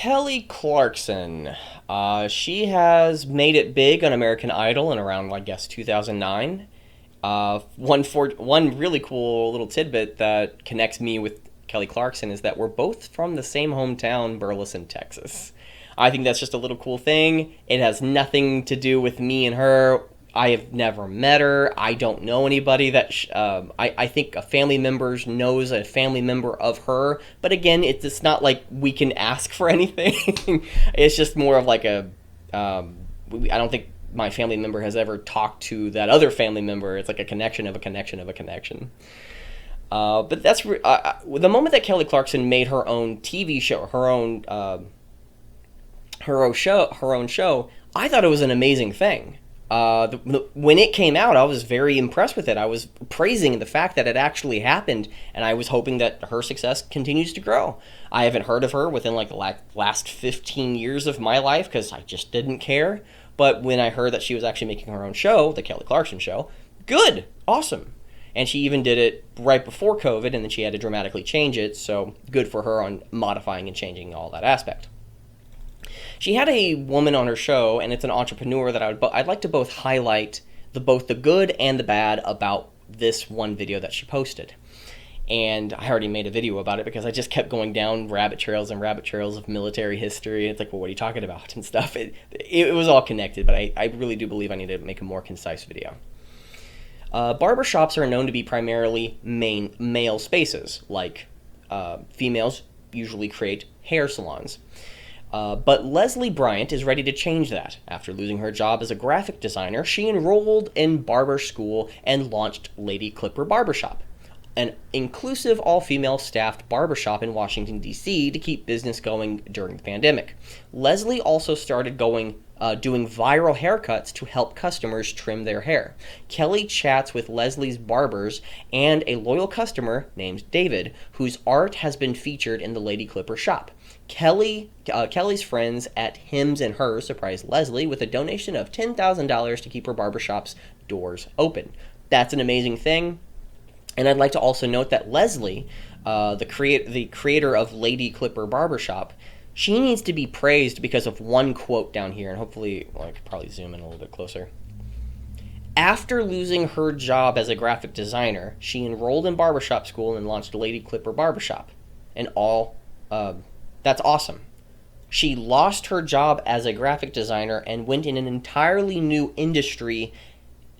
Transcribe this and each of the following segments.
Kelly Clarkson. She has made it big on American Idol in around, I guess, 2009. One really cool little tidbit that connects me with Kelly Clarkson is that we're both from the same hometown, Burleson, Texas. I think that's just a little cool thing. It has nothing to do with me and her. I have never met her. I don't know anybody that I think a family member knows a family member of her. But again, it's not like we can ask for anything. It's just more of like I don't think my family member has ever talked to that other family member. It's like a connection of a connection of a connection. But that's the moment that Kelly Clarkson made her own TV show, her own show. I thought it was an amazing thing. When it came out, I was very impressed with it. I was praising the fact that it actually happened, and I was hoping that her success continues to grow. I haven't heard of her within like the last 15 years of my life because I just didn't care. But when I heard that she was actually making her own show, the Kelly Clarkson Show, good, awesome. And she even did it right before COVID, and then she had to dramatically change it, so good for her on modifying and changing all that aspect. She had a woman on her show, and it's an entrepreneur that I'd like to both highlight both the good and the bad about this one video that she posted. And I already made a video about it because I just kept going down rabbit trails and rabbit trails of military history. It's like, well, what are you talking about and stuff. It was all connected, but I really do believe I need to make a more concise video. Barbershops are known to be primarily male spaces, like females usually create hair salons. But Leslie Bryant is ready to change that. After losing her job as a graphic designer, she enrolled in barber school and launched Lady Clipper Barbershop, an inclusive, all-female staffed barbershop in Washington, D.C. to keep business going during the pandemic. Leslie also started doing viral haircuts to help customers trim their hair. Kelly chats with Leslie's barbers and a loyal customer named David, whose art has been featured in the Lady Clipper shop. Kelly's friends at Hims and Hers surprised Leslie with a donation of $10,000 to keep her barbershop's doors open. That's an amazing thing. And I'd like to also note that Leslie, the creator of Lady Clipper Barbershop, she needs to be praised because of one quote down here, and hopefully, I could probably zoom in a little bit closer. After losing her job as a graphic designer, she enrolled in barbershop school and launched Lady Clipper Barbershop. That's awesome. She lost her job as a graphic designer and went in an entirely new industry,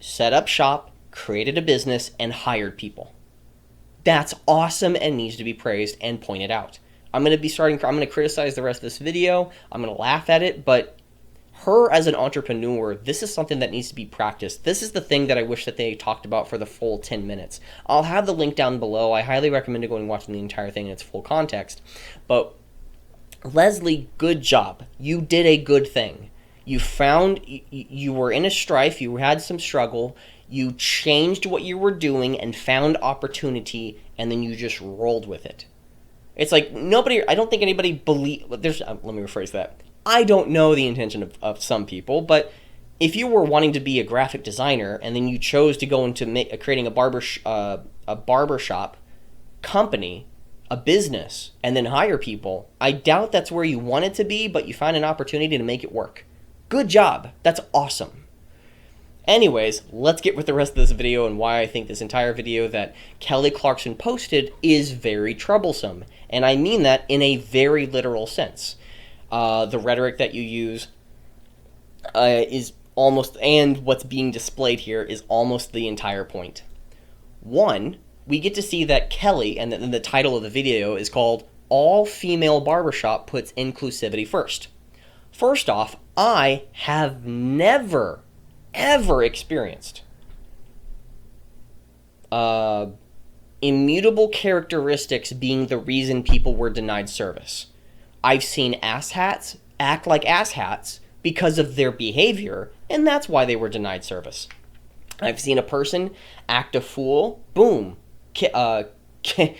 set up shop, created a business, and hired people. That's awesome and needs to be praised and pointed out. I'm going to criticize the rest of this video. I'm going to laugh at it, but her as an entrepreneur, this is something that needs to be practiced. This is the thing that I wish that they talked about for the full 10 minutes. I'll have the link down below. I highly recommend going and watching the entire thing in its full context. But Leslie, good job. You did a good thing. You were in a strife, you had some struggle, you changed what you were doing and found opportunity, and then you just rolled with it. It's like I don't think anybody let me rephrase that. I don't know the intention of some people, but if you were wanting to be a graphic designer and then you chose to go into creating a barbershop company, a business, and then hire people, I doubt that's where you wanted to be, but you found an opportunity to make it work. Good job. That's awesome. Anyways, let's get with the rest of this video and why I think this entire video that Kelly Clarkson posted is very troublesome. And I mean that in a very literal sense. The rhetoric that you use is almost, and what's being displayed here is almost the entire point. One, we get to see that Kelly, and the title of the video is called All Female Barbershop Puts Inclusivity First. First off, I have never, ever experienced immutable characteristics being the reason people were denied service. I've seen asshats act like asshats because of their behavior, and that's why they were denied service. I've seen a person act a fool, boom. I can't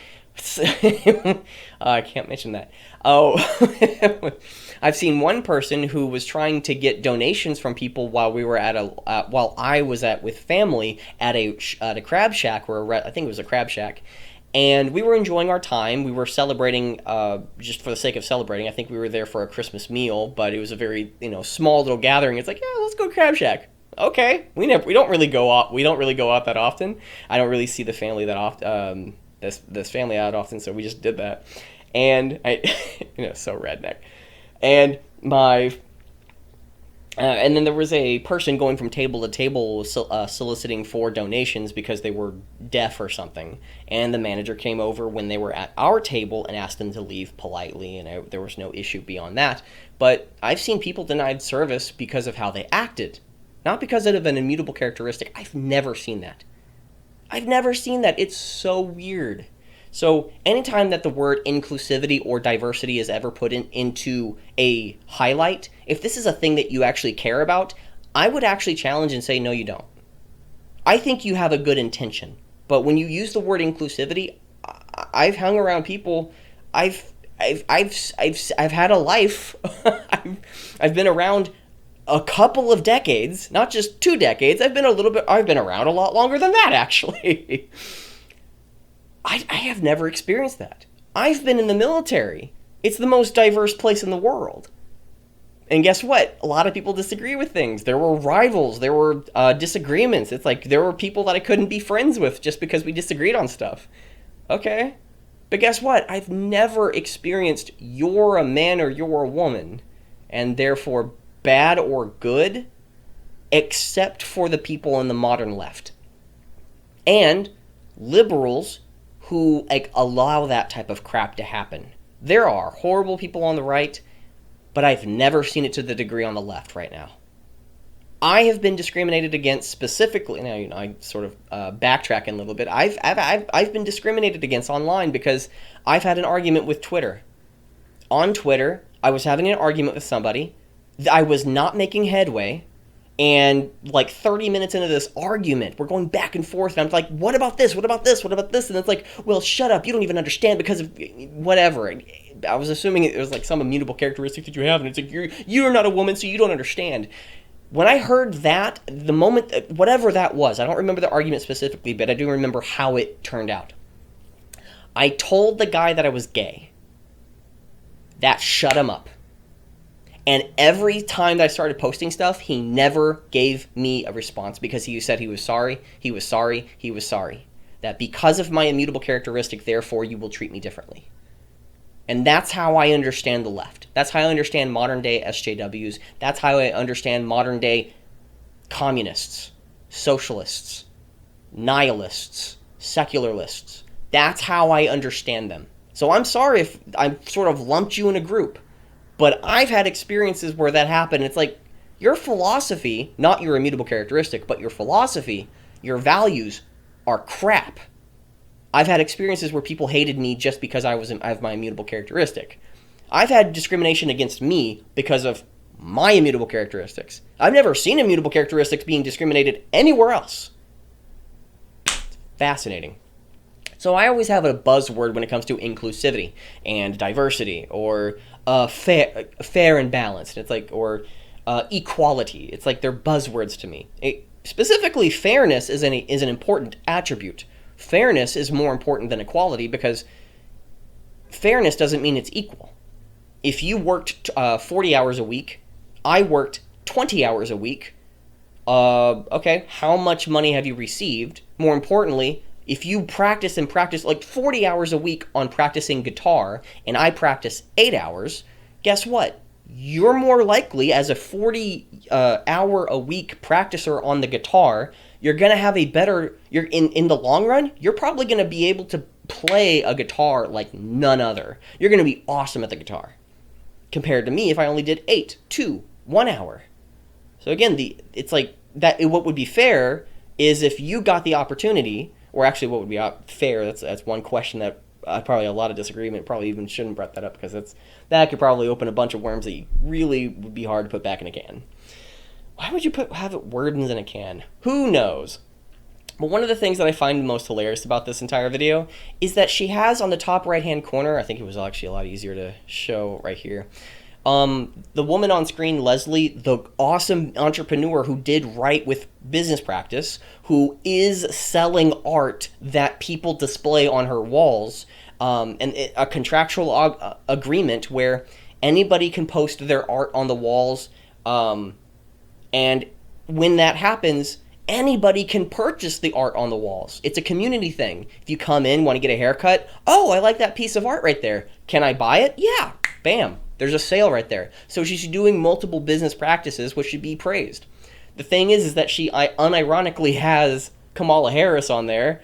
mention that. Oh, I've seen one person who was trying to get donations from people while we were while I was with family at a crab shack, I think it was a crab shack, And we were enjoying our time. We were celebrating, just for the sake of celebrating. I think we were there for a Christmas meal, but it was a very, small little gathering. It's like, yeah, let's go Crab Shack. Okay, we don't really go out. We don't really go out that often. I don't really see the family that often. This family out often, so we just did that. And I, so redneck. And and then there was a person going from table to table soliciting for donations because they were deaf or something. And the manager came over when they were at our table and asked them to leave politely, and there was no issue beyond that. But I've seen people denied service because of how they acted, not because of an immutable characteristic. I've never seen that. It's so weird. So anytime that the word inclusivity or diversity is ever put into a highlight, if this is a thing that you actually care about, I would actually challenge and say, no, you don't. I think you have a good intention. But when you use the word inclusivity, I've hung around people. I've had a life. I've been around a couple of decades, not just 2 decades. I've been around a lot longer than that, actually. I have never experienced that. I've been in the military. It's the most diverse place in the world. And guess what? A lot of people disagree with things. There were rivals. There were disagreements. It's like there were people that I couldn't be friends with just because we disagreed on stuff. Okay. But guess what? I've never experienced you're a man or you're a woman, and therefore bad or good, except for the people in the modern left. And liberals who allow that type of crap to happen. There are horrible people on the right, but I've never seen it to the degree on the left right now. I have been discriminated against specifically. Now, I sort of backtrack a little bit. I've been discriminated against online because I've had an argument with Twitter. On Twitter, I was having an argument with somebody. I was not making headway. And 30 minutes into this argument, we're going back and forth, and I'm like, what about this? What about this? What about this? And it's like, well, shut up. You don't even understand because of whatever. I was assuming it was some immutable characteristic that you have, and it's like, you're not a woman, so you don't understand. When I heard that, the moment, whatever that was, I don't remember the argument specifically, but I do remember how it turned out. I told the guy that I was gay. That shut him up. And every time that I started posting stuff, he never gave me a response because he said he was sorry, he was sorry, he was sorry. That because of my immutable characteristic, therefore you will treat me differently. And that's how I understand the left. That's how I understand modern day SJWs. That's how I understand modern day communists, socialists, nihilists, secularists. That's how I understand them. So I'm sorry if I sort of lumped you in a group. But I've had experiences where that happened. It's like, your philosophy, not your immutable characteristic, but your philosophy, your values are crap. I've had experiences where people hated me just because I have my immutable characteristic. I've had discrimination against me because of my immutable characteristics. I've never seen immutable characteristics being discriminated anywhere else. It's fascinating. So I always have a buzzword when it comes to inclusivity and diversity, or fair and balanced. It's like, or equality. It's like they're buzzwords to me. Specifically, fairness is an important attribute. Fairness is more important than equality because fairness doesn't mean it's equal. If you worked 40 hours a week, I worked 20 hours a week. Okay, how much money have you received? More importantly, if you practice 40 hours a week on practicing guitar, and I practice 8 hours, guess what? You're more likely, as a 40-hour-a-week practicer on the guitar, you're going to have in the long run, you're probably going to be able to play a guitar like none other. You're going to be awesome at the guitar. Compared to me, if I only did 1 hour. So again, it's like that. What would be fair is if you got the opportunity. Or actually, what would be fair? That's one question that probably a lot of disagreement. Probably even shouldn't bring that up because that could probably open a bunch of worms that really would be hard to put back in a can. Why would you have worms in a can? Who knows? But one of the things that I find most hilarious about this entire video is that she has on the top right-hand corner, I think it was actually a lot easier to show right here, The woman on screen, Leslie, the awesome entrepreneur who did right with business practice, who is selling art that people display on her walls, and a contractual agreement where anybody can post their art on the walls, and when that happens, anybody can purchase the art on the walls. It's a community thing. If you come in, want to get a haircut, oh, I like that piece of art right there. Can I buy it? Yeah, bam. There's a sale right there. So she's doing multiple business practices, which should be praised. The thing is that she unironically has Kamala Harris on there,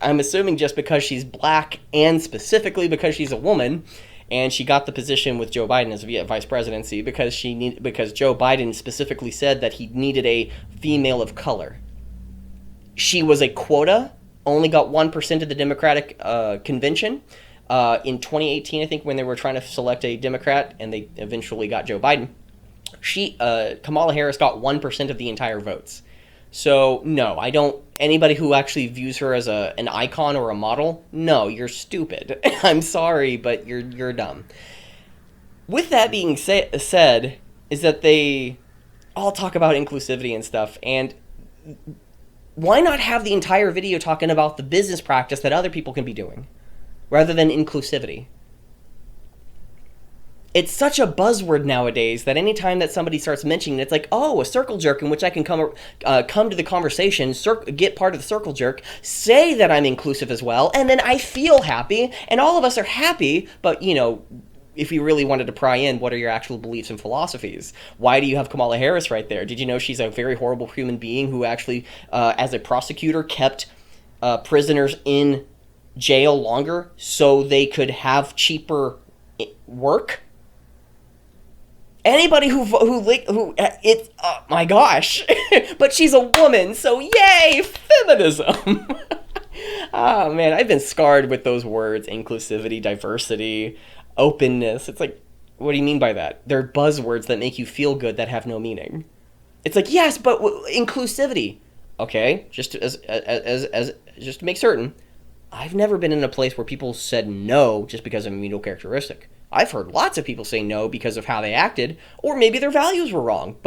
I'm assuming just because she's black and specifically because she's a woman, and she got the position with Joe Biden as vice presidency because Joe Biden specifically said that he needed a female of color. She was a quota, only got 1% of the Democratic convention. In 2018, I think, when they were trying to select a Democrat and they eventually got Joe Biden, Kamala Harris got 1% of the entire votes. So, no, I don't... Anybody who actually views her as an icon or a model, no, you're stupid. I'm sorry, but you're dumb. With that being said, is that they all talk about inclusivity and stuff, and why not have the entire video talking about the business practice that other people can be doing, rather than inclusivity? It's such a buzzword nowadays that anytime that somebody starts mentioning it, it's like, oh, a circle jerk in which I can come to the conversation, get part of the circle jerk, say that I'm inclusive as well, and then I feel happy, and all of us are happy, but, you know, if you really wanted to pry in, what are your actual beliefs and philosophies? Why do you have Kamala Harris right there? Did you know she's a very horrible human being who actually, as a prosecutor, kept prisoners in jail longer so they could have cheaper work? Anybody who it's oh my gosh, but she's a woman, so yay, feminism. Oh man, I've been scarred with those words: inclusivity, diversity, openness. It's like, what do you mean by that? They're buzzwords that make you feel good that have no meaning. It's like, yes, but inclusivity. Okay, just just to make certain, I've never been in a place where people said no just because of a menial characteristic. I've heard lots of people say no because of how they acted, or maybe their values were wrong,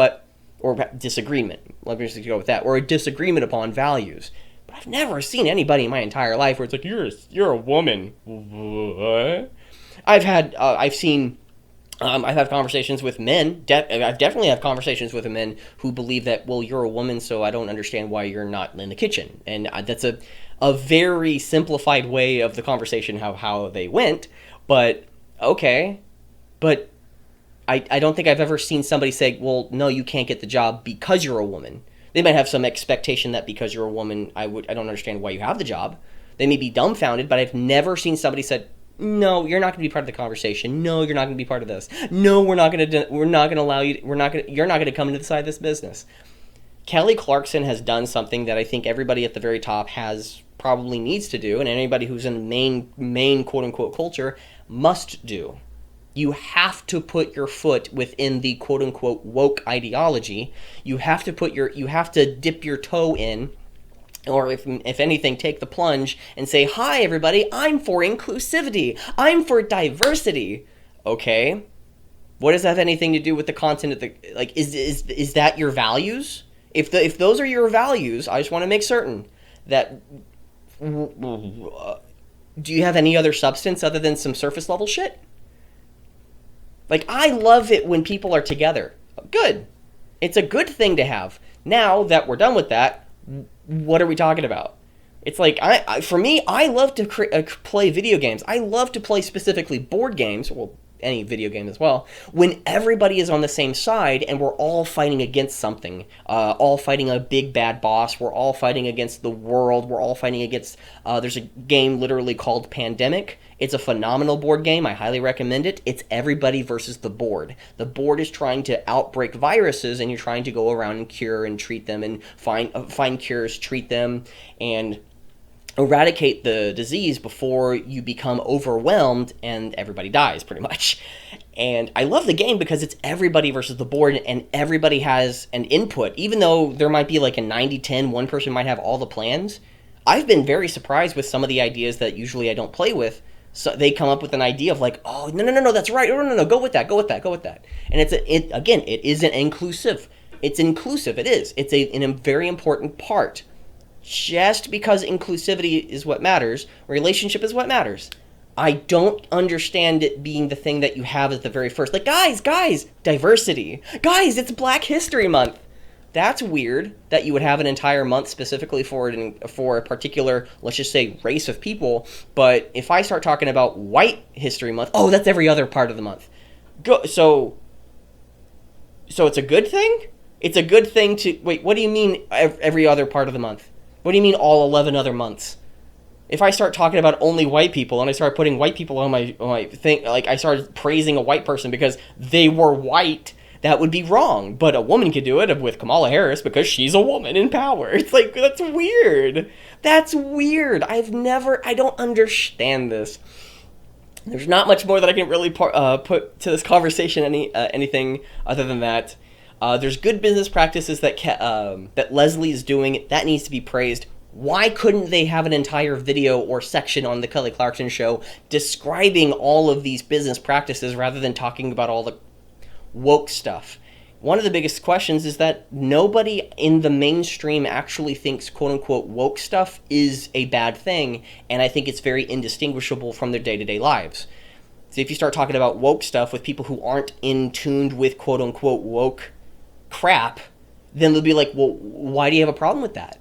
or disagreement. Let me just go with that, or a disagreement upon values. But I've never seen anybody in my entire life where it's like, you're a woman. What? I've had conversations with men. I've definitely had conversations with men who believe that, well, you're a woman, so I don't understand why you're not in the kitchen. And that's a very simplified way of the conversation, how they went. But okay, but I don't think I've ever seen somebody say, well, no, you can't get the job because you're a woman. They might have some expectation that because you're a woman, I don't understand why you have the job. They may be dumbfounded, but I've never seen somebody said, no, you're not going to be part of the conversation. No, you're not going to be part of this. No, we're not going to allow you. You're not going to come into the side of this business. Kelly Clarkson has done something that I think everybody at the very top probably needs to do, and anybody who's in the main quote unquote culture must do. You have to put your foot within the quote unquote woke ideology. You have to dip your toe in, or if anything, take the plunge and say, hi everybody, I'm for inclusivity. I'm for diversity. Okay. What does that have anything to do with the content of the, like, is that your values? If those are your values, I just want to make certain that, do you have any other substance other than some surface level shit? Like, I love it when people are together. Good. It's a good thing to have. Now that we're done with that, what are we talking about? It's like, for me, I love to play video games. I love to play specifically board games, well, any video game as well, when everybody is on the same side and we're all fighting against something, all fighting a big bad boss, we're all fighting against the world, we're all fighting against, there's a game literally called Pandemic. It's a phenomenal board game. I highly recommend it. It's everybody versus the board. The board is trying to outbreak viruses, and you're trying to go around and cure and treat them and find cures, treat them, and eradicate the disease before you become overwhelmed and everybody dies, pretty much. And I love the game because it's everybody versus the board, and everybody has an input. Even though there might be like a 90-10, one person might have all the plans, I've been very surprised with some of the ideas that usually I don't play with. So they come up with an idea of like, oh, no, that's right. No, go with that, go with that, go with that. And again, it isn't inclusive. It's inclusive. It is. It's a very important part. Just because inclusivity is what matters, relationship is what matters. I don't understand it being the thing that you have at the very first. Like, guys, diversity. Guys, it's Black History Month. That's weird that you would have an entire month specifically for a particular, let's just say, race of people. But if I start talking about White History Month, oh, that's every other part of the month. So it's a good thing? It's a good thing to... Wait, what do you mean every other part of the month? What do you mean all 11 other months? If I start talking about only white people and I start putting white people on my thing, like I started praising a white person because they were white, that would be wrong. But a woman could do it with Kamala Harris because she's a woman in power. It's like, that's weird. That's weird. I don't understand this. There's not much more that I can really put to this conversation, anything other than that. There's good business practices that Leslie is doing. That needs to be praised. Why couldn't they have an entire video or section on the Kelly Clarkson Show describing all of these business practices rather than talking about all the woke stuff? One of the biggest questions is that nobody in the mainstream actually thinks quote-unquote woke stuff is a bad thing, and I think it's very indistinguishable from their day-to-day lives. So if you start talking about woke stuff with people who aren't in tuned with quote-unquote woke crap, then they'll be like, well, why do you have a problem with that?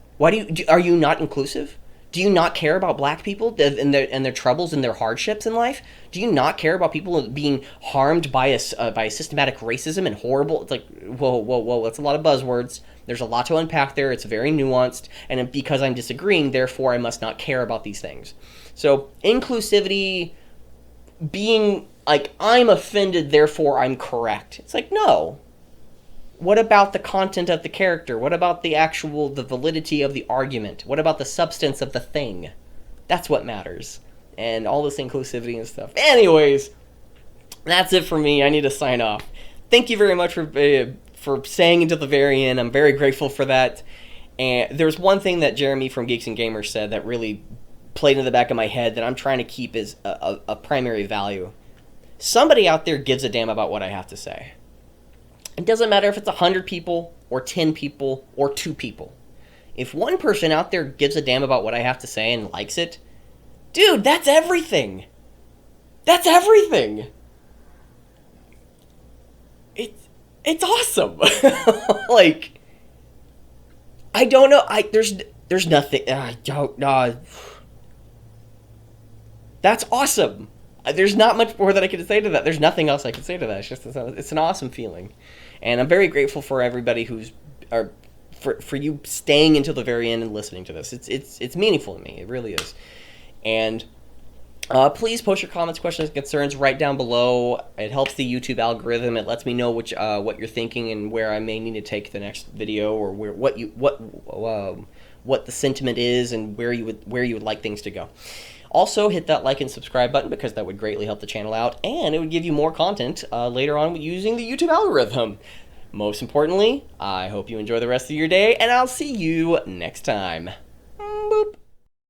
Are you not inclusive? Do you not care about Black people and their troubles and their hardships in life? Do you not care about people being harmed by a systematic racism and horrible? It's like, whoa, that's a lot of buzzwords. There's a lot to unpack there. It's very nuanced. And because I'm disagreeing, therefore I must not care about these things. So inclusivity being like, I'm offended, therefore I'm correct. It's like, no. What about the content of the character? What about the validity of the argument? What about the substance of the thing? That's what matters. And all this inclusivity and stuff. Anyways, that's it for me. I need to sign off. Thank you very much for staying until the very end. I'm very grateful for that. And there's one thing that Jeremy from Geeks and Gamers said that really played in the back of my head that I'm trying to keep as a primary value. Somebody out there gives a damn about what I have to say. It doesn't matter if it's 100 people or 10 people or 2 people. If one person out there gives a damn about what I have to say and likes it, dude, that's everything. That's everything. It's awesome. Like, I don't know. There's nothing. I don't know. That's awesome. There's not much more that I can say to that. There's nothing else I can say to that. It's an awesome feeling. And I'm very grateful for everybody for you staying until the very end and listening to this. It's meaningful to me. It really is. And please post your comments, questions, and concerns right down below. It helps the YouTube algorithm. It lets me know what you're thinking and where I may need to take the next video, or what the sentiment is and where you would like things to go. Also, hit that like and subscribe button because that would greatly help the channel out, and it would give you more content later on using the YouTube algorithm. Most importantly, I hope you enjoy the rest of your day, and I'll see you next time.